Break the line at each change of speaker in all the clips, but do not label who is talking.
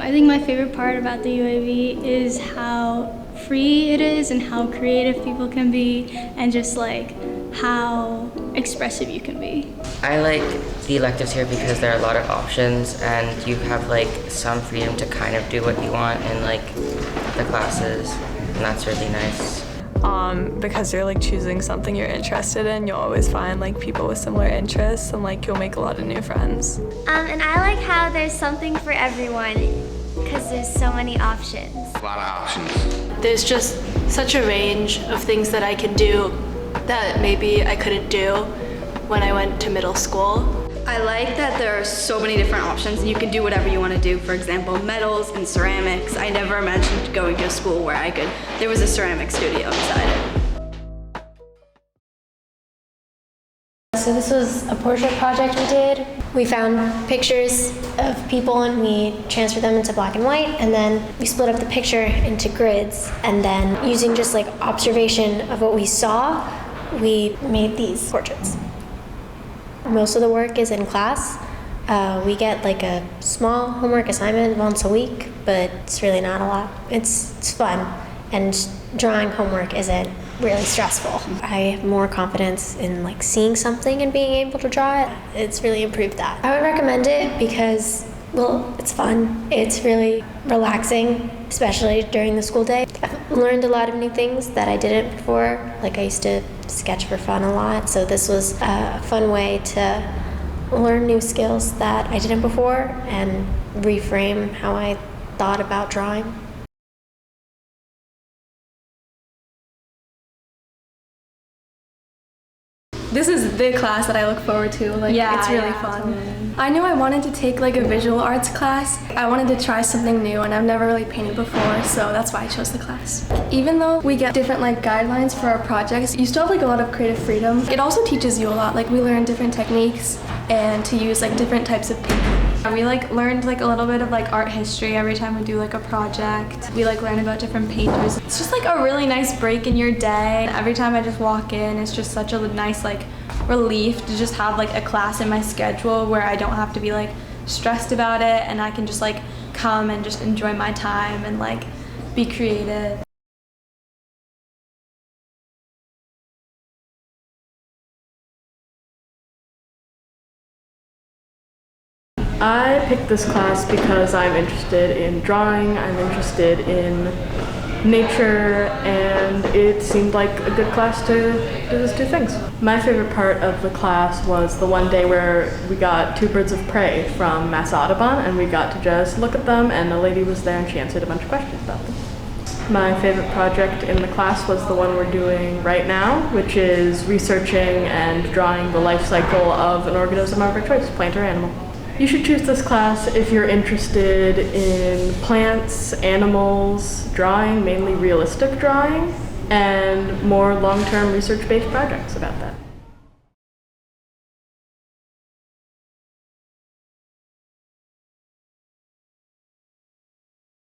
I think my favorite part about the UAV is how free it is and how creative people can be and just like how expressive you can be.
I like the electives here because there are a lot of options and you have like some freedom to kind of do what you want in like the classes, and that's really nice.
Because you're like choosing something you're interested in, you'll always find like people with similar interests and like you'll make a lot of new friends.
And I like how there's something for everyone because there's so many options.
A lot of options.
There's just such a range of things that I can do that maybe I couldn't do when I went to middle school.
I like that there are so many different options and you can do whatever you want to do. For example, metals and ceramics. I never imagined going to a school where there was a ceramic studio inside it.
So this was a portrait project we did. We found pictures of people and we transferred them into black and white, and then we split up the picture into grids, and then using just like observation of what we saw, we made these portraits. Most of the work is in class. We get like a small homework assignment once a week, but it's really not a lot. It's fun, and drawing homework isn't really stressful. I have more confidence in like seeing something and being able to draw it. It's really improved that. I would recommend it because, well, it's fun. It's really relaxing, especially during the school day. I've learned a lot of new things that I didn't before. Like I used to sketch for fun a lot, so this was a fun way to learn new skills that I didn't before and reframe how I thought about drawing.
This is the class that I look forward to. It's really fun. Totally. I knew I wanted to take like a visual arts class. I wanted to try something new and I've never really painted before, so that's why I chose the class. Even though we get different like guidelines for our projects, you still have like a lot of creative freedom. It also teaches you a lot. Like we learn different techniques and to use like different types of paint. We like learned like a little bit of like art history every time we do like a project. We like learn about different painters. It's just like a really nice break in your day. Every time I just walk in, it's just such a nice like relief to just have like a class in my schedule where I don't have to be like stressed about it and I can just like come and just enjoy my time and like be creative.
I picked this class because I'm interested in drawing, I'm interested in nature, and it seemed like a good class to do those two things. My favorite part of the class was the one day where we got 2 birds of prey from Mass Audubon, and we got to just look at them, and a lady was there and she answered a bunch of questions about them. My favorite project in the class was the one we're doing right now, which is researching and drawing the life cycle of an organism of our choice, plant or animal. You should choose this class if you're interested in plants, animals, drawing, mainly realistic drawing, and more long-term research-based projects about that.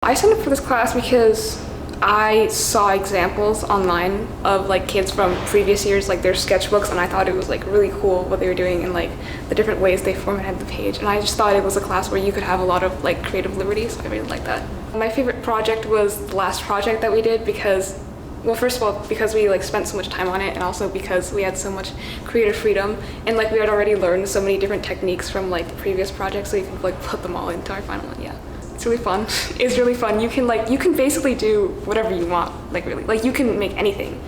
I signed up for this class because I saw examples online of like kids from previous years, like their sketchbooks, and I thought it was like really cool what they were doing and like the different ways they formatted the page. And I just thought it was a class where you could have a lot of like creative liberty, so I really liked that. My favorite project was the last project that we did because, well, first of all, because we like spent so much time on it, and also because we had so much creative freedom, and like we had already learned so many different techniques from like the previous projects, so you can like put them all into our final one. Yeah. It's really fun. It's really fun. You can basically do whatever you want, like really. Like you can make anything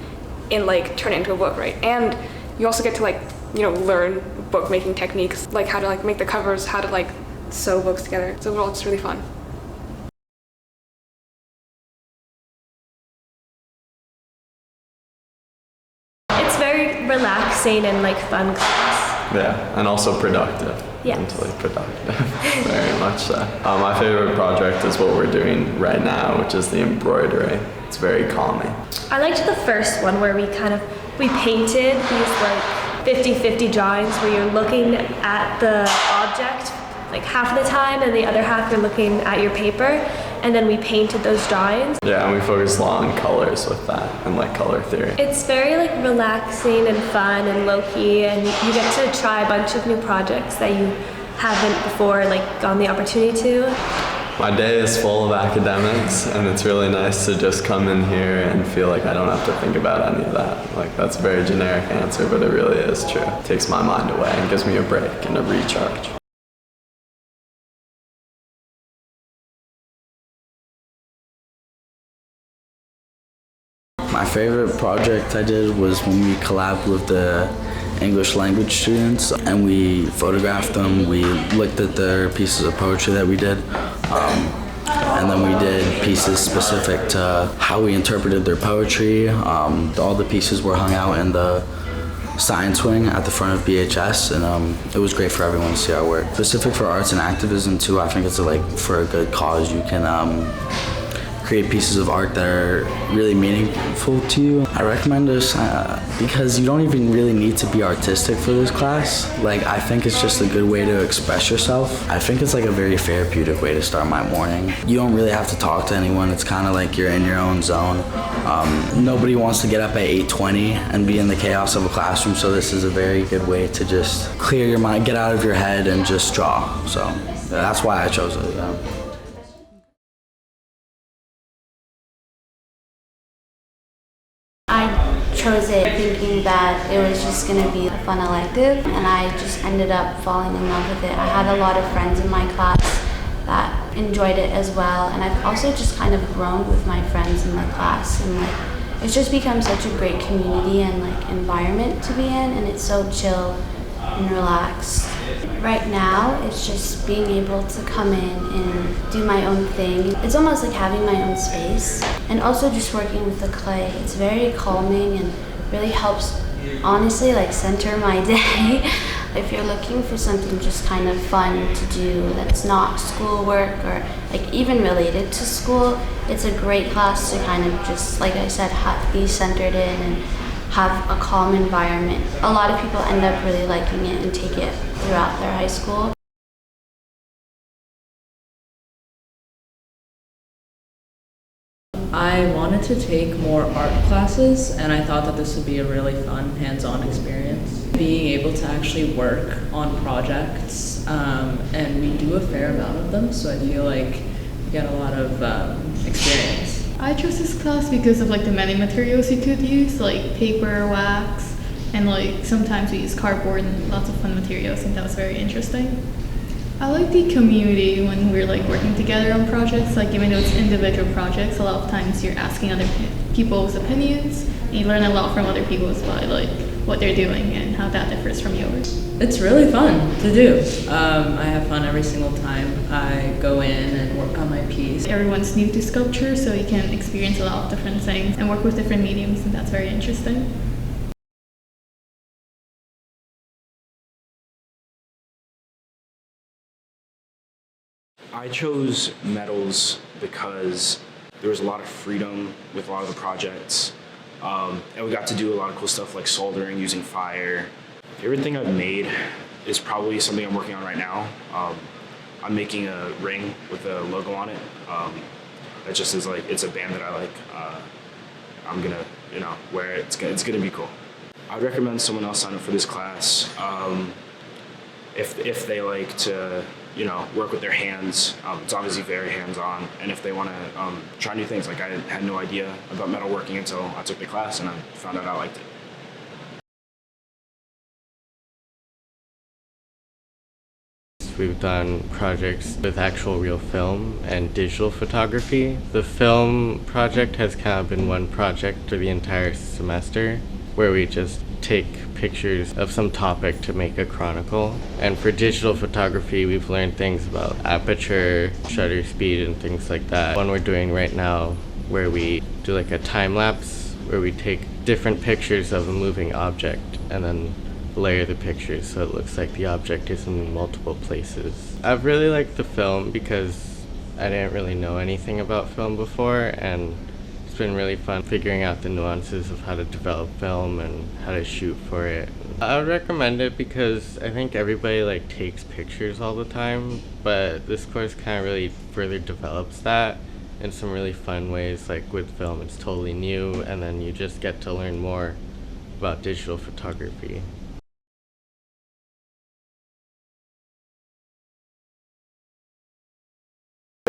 and like turn it into a book, right? And you also get to like, you know, learn bookmaking techniques, like how to like make the covers, how to like sew books together. So overall, it's really fun.
It's very relaxing and like fun class.
Yeah, and also productive.
Yeah.
Mentally productive, very much so. My favorite project is what we're doing right now, which is the embroidery. It's very calming.
I liked the first one where we painted these like 50-50 drawings where you're looking at the object like half of the time and the other half you're looking at your paper, and then we painted those drawings.
Yeah, and we focused a lot on colors with that and like color theory.
It's very like relaxing and fun and low-key, and you get to try a bunch of new projects that you haven't before like gotten the opportunity to.
My day is full of academics, and it's really nice to just come in here and feel like I don't have to think about any of that. Like, that's a very generic answer, but it really is true. It takes my mind away and gives me a break and a recharge.
My favorite project I did was when we collabed with the English language students and we photographed them. We looked at their pieces of poetry that we did, and then we did pieces specific to how we interpreted their poetry. All the pieces were hung out in the science wing at the front of BHS, and it was great for everyone to see our work. Specific for arts and activism too, I think it's like for a good cause. You can create pieces of art that are really meaningful to you. I recommend this because you don't even really need to be artistic for this class. Like, I think it's just a good way to express yourself. I think it's like a very therapeutic way to start my morning. You don't really have to talk to anyone. It's kind of like you're in your own zone. Nobody wants to get up at 8:20 and be in the chaos of a classroom, so this is a very good way to just clear your mind, get out of your head, and just draw. So that's why I chose it. Yeah.
I chose it thinking that it was just going to be a fun elective, and I just ended up falling in love with it. I had a lot of friends in my class that enjoyed it as well, and I've also just kind of grown with my friends in the class, and like it's just become such a great community and like environment to be in, and it's so chill and relaxed. Right now, it's just being able to come in and do my own thing. It's almost like having my own space, and also just working with the clay. It's very calming and really helps, honestly, like center my day. If you're looking for something just kind of fun to do that's not schoolwork or like even related to school, it's a great class to kind of just, like I said, be centered in and have a calm environment. A lot of people end up really liking it and take it throughout their high school.
I wanted to take more art classes, and I thought that this would be a really fun hands-on experience. Being able to actually work on projects, and we do a fair amount of them, so I feel like we get a lot of experience.
I chose this class because of like the many materials you could use, like paper, wax, and like sometimes we use cardboard and lots of fun materials, and that was very interesting. I like the community when we're like working together on projects, like even though it's individual projects, a lot of times you're asking other people's opinions, and you learn a lot from other people as well, like what they're doing and how that differs from yours.
It's really fun to do. I have fun every single time I go in and work on my piece.
Everyone's new to sculpture, so you can experience a lot of different things and work with different mediums, and that's very interesting.
I chose metals because there was a lot of freedom with a lot of the projects, and we got to do a lot of cool stuff like soldering using fire. Favorite thing I've made is probably something I'm working on right now. I'm making a ring with a logo on it. That just is like, it's a band that I like. I'm gonna, wear it. It's gonna be cool. I'd recommend someone else sign up for this class if they like to, work with their hands. It's obviously very hands-on, and if they want to try new things. Like, I had no idea about metalworking until I took the class, and I found out I liked it.
We've done projects with actual real film and digital photography. The film project has kind of been one project for the entire semester, where we just take pictures of some topic to make a chronicle. And for digital photography, we've learned things about aperture, shutter speed, and things like that. One we're doing right now, where we do like a time lapse, where we take different pictures of a moving object and then layer the pictures so it looks like the object is in multiple places. I've really liked the film because I didn't really know anything about film before, and it's been really fun figuring out the nuances of how to develop film and how to shoot for it. I would recommend it because I think everybody takes pictures all the time, but this course kind of really further develops that in some really fun ways. Like with film, it's totally new, and then you just get to learn more about digital photography.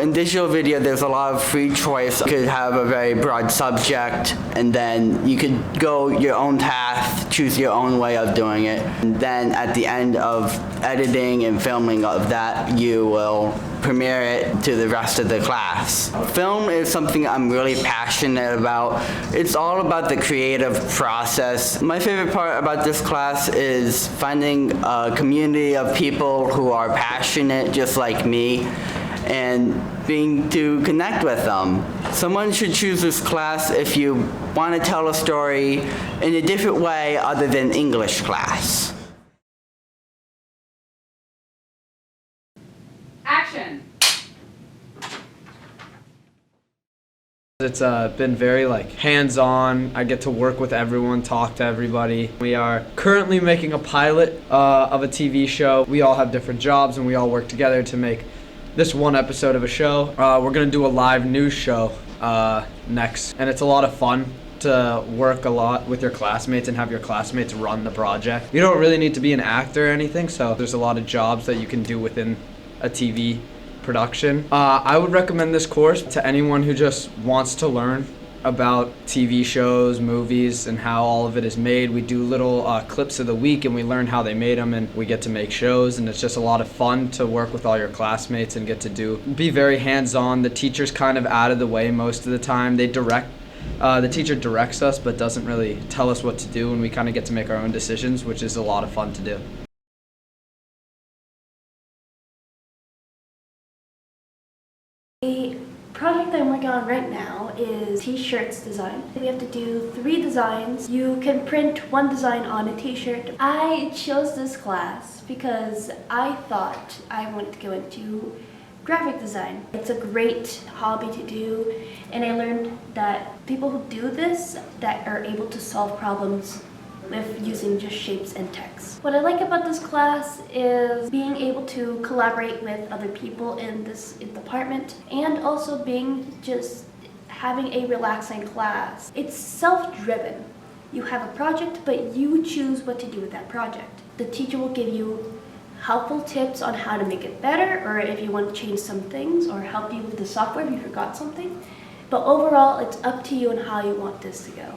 in digital video, there's a lot of free choice. You could have a very broad subject, and then you could go your own path, choose your own way of doing it. And then at the end of editing and filming of that, you will premiere it to the rest of the class. Film is something I'm really passionate about. It's all about the creative process. My favorite part about this class is finding a community of people who are passionate just like me and being to connect with them. Someone should choose this class if you want to tell a story in a different way other than English class.
Action.
It's been very hands-on. I get to work with everyone, talk to everybody. We are currently making a pilot of a TV show. We all have different jobs and we all work together to make this one episode of a show. We're gonna do a live news show next, and it's a lot of fun to work a lot with your classmates and have your classmates run the project. You don't really need to be an actor or anything, so there's a lot of jobs that you can do within a TV production. I would recommend this course to anyone who just wants to learn about TV shows, movies, and how all of it is made. We do little clips of the week and we learn how they made them, and we get to make shows, and it's just a lot of fun to work with all your classmates and get to be very hands-on. The teacher's kind of out of the way most of the time. They direct, the teacher directs us but doesn't really tell us what to do, and we kind of get to make our own decisions, which is a lot of fun to do.
The project I'm working on right now is t-shirts design. We have to do 3 designs. You can print 1 design on a t-shirt. I chose this class because I thought I wanted to go into graphic design. It's a great hobby to do, and I learned that people who do this that are able to solve problems with using just shapes and text. What I like about this class is being able to collaborate with other people in this department, and also having a relaxing class. It's self-driven. You have a project, but you choose what to do with that project. The teacher will give you helpful tips on how to make it better, or if you want to change some things, or help you with the software if you forgot something. But overall, it's up to you on how you want this to go.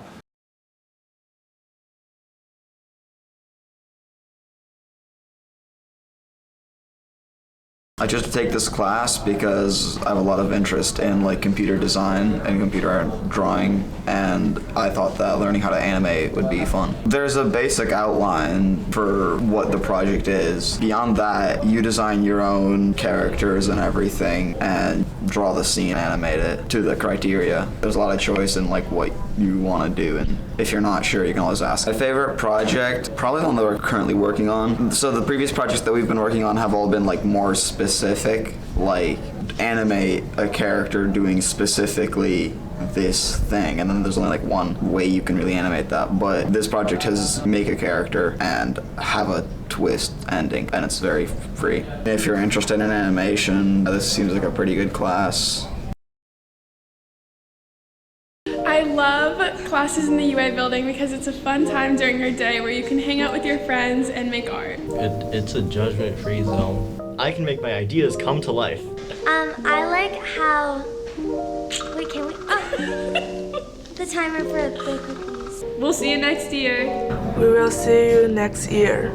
I chose to take this class because I have a lot of interest in computer design and computer drawing, and I thought that learning how to animate would be fun. There's a basic outline for what the project is. Beyond that, you design your own characters and everything and draw the scene, animate it to the criteria. There's a lot of choice in what you want to do, and if you're not sure, you can always ask. My favorite project, probably the one that we're currently working on. So the previous projects that we've been working on have all been more specific, animate a character doing specifically this thing, and then there's only one way you can really animate that. But this project has make a character and have a twist ending, and it's very free. If you're interested in animation, this seems like a pretty good class.
I love classes in the UA building because it's a fun time during your day where you can hang out with your friends and make art.
It's a judgment-free zone. I can make my ideas come to life.
I like how... Wait, can we... the timer for the cookies.
We'll see you next year.
We will see you next year.